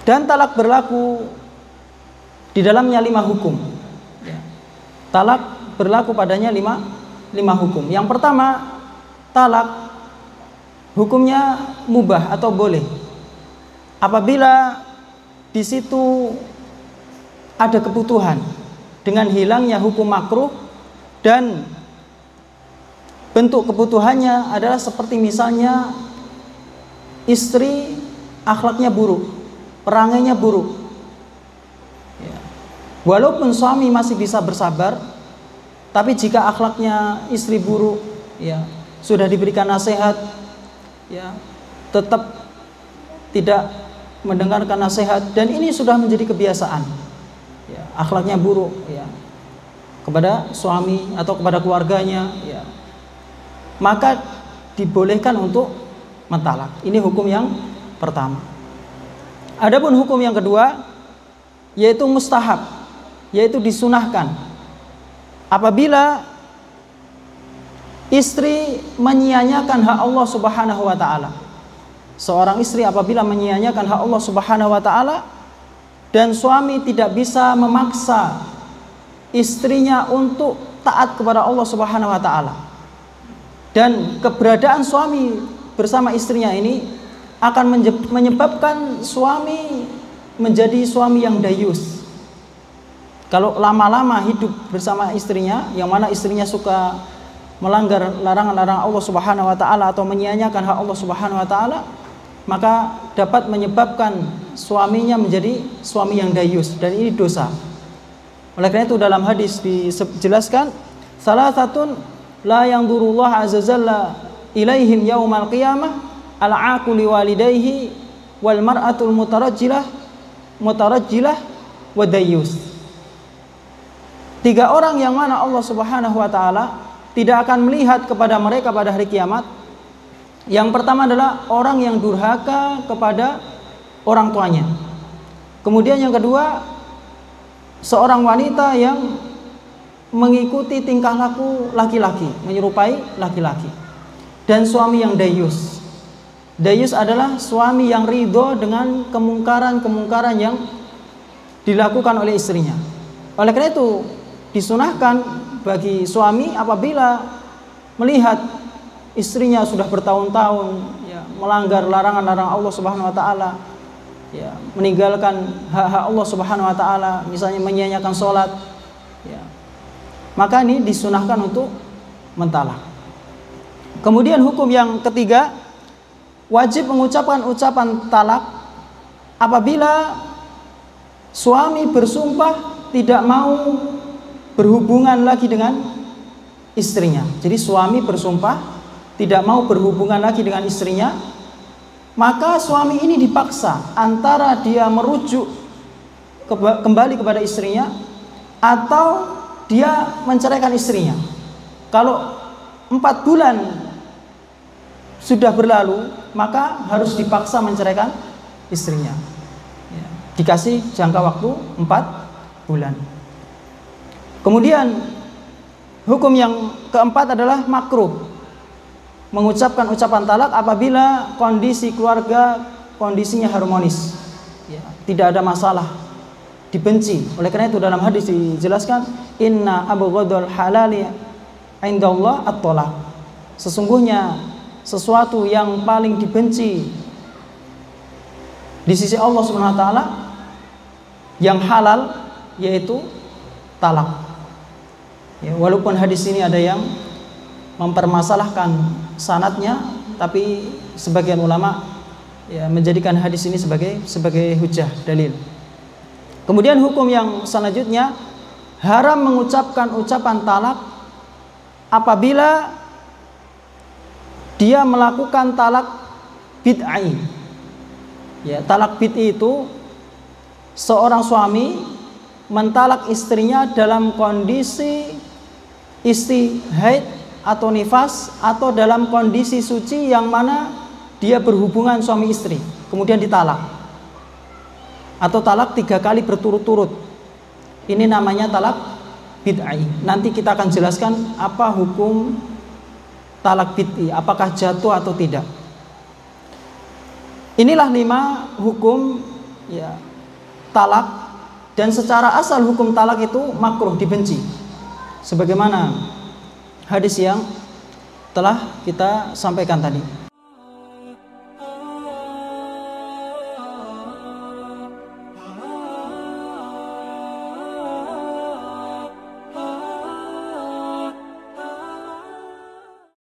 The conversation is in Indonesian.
Dan talak berlaku di dalamnya 5 hukum. Ya. Talak berlaku padanya 5 hukum. Yang pertama, talak hukumnya mubah atau boleh. Apabila di situ ada kebutuhan dengan hilangnya hukum makruh, dan bentuk kebutuhannya adalah seperti misalnya istri akhlaknya buruk, perangainya buruk. Ya. Walaupun suami masih bisa bersabar, tapi jika akhlaknya istri buruk, ya, sudah diberikan nasihat, ya, tetap tidak mendengarkan nasihat, dan ini sudah menjadi kebiasaan, ya, akhlaknya buruk, ya, kepada suami atau kepada keluarganya, ya, maka dibolehkan untuk mentalak. Ini hukum yang pertama. Adapun hukum yang kedua, yaitu mustahab, yaitu disunahkan. Apabila istri menyia-nyiakan hak Allah Subhanahu wa taala. Seorang istri apabila menyia-nyiakan hak Allah Subhanahu wa taala, dan suami tidak bisa memaksa istrinya untuk taat kepada Allah Subhanahu wa taala, dan keberadaan suami bersama istrinya ini akan menyebabkan suami menjadi suami yang dayus. Kalau lama-lama hidup bersama istrinya, yang mana istrinya suka melanggar larangan-larangan Allah Subhanahu wa taala atau menyia-nyiakan hak Allah Subhanahu wa taala, maka dapat menyebabkan suaminya menjadi suami yang dayus, dan ini dosa. Oleh karena itu dalam hadis dijelaskan, salah satu la yanzurullah azza jalla ilaihim yaumal qiyamah al-aqu liwalidayhi wal mar'atul mutarajjilah wa dayyus. 3 orang yang mana Allah Subhanahu wa taala tidak akan melihat kepada mereka pada hari kiamat. Yang pertama adalah orang yang durhaka kepada orang tuanya. Kemudian yang kedua, seorang wanita yang mengikuti tingkah laku laki-laki, menyerupai laki-laki. Dan suami yang dayus. Dayus adalah suami yang ridho dengan kemungkaran-kemungkaran yang dilakukan oleh istrinya. Oleh karena itu disunahkan bagi suami apabila melihat istrinya sudah bertahun-tahun, ya, melanggar larangan-larangan Allah Subhanahu wa taala, ya, meninggalkan hak-hak Allah Subhanahu wa taala, misalnya menyia-nyiakan sholat, ya, maka ini disunahkan untuk mentalak. Kemudian hukum yang ketiga, wajib mengucapkan ucapan talak apabila suami bersumpah tidak mau berhubungan lagi dengan istrinya. Jadi suami bersumpah tidak mau berhubungan lagi dengan istrinya, maka suami ini dipaksa antara dia merujuk kembali kepada istrinya atau dia menceraikan istrinya. Kalau 4 bulan sudah berlalu, maka harus dipaksa menceraikan istrinya, ya, dikasih jangka waktu 4 bulan. Kemudian hukum yang keempat adalah makruh mengucapkan ucapan talak apabila kondisi keluarga kondisinya harmonis, ya, tidak ada masalah, dibenci. Oleh karena itu dalam hadis dijelaskan, inna abghadul halali indallah at-talaq. Sesungguhnya sesuatu yang paling dibenci di sisi Allah Subhanahu wa taala yang halal yaitu talak. Ya, walaupun hadis ini ada yang mempermasalahkan sanadnya, tapi sebagian ulama, ya, menjadikan hadis ini sebagai hujjah, dalil. Kemudian hukum yang selanjutnya, haram mengucapkan ucapan talak apabila dia melakukan talak bid'ah. Ya, talak bid'ah itu seorang suami mentalak istrinya dalam kondisi istri haid atau nifas, atau dalam kondisi suci yang mana dia berhubungan suami istri kemudian ditalak, atau talak 3 kali berturut-turut. Ini namanya talak bid'ah. Nanti kita akan jelaskan apa hukum talak bid'ah, apakah jatuh atau tidak. Inilah 5 hukum ya talak, dan secara asal hukum talak itu makruh, dibenci. Sebagaimana hadis yang telah kita sampaikan tadi.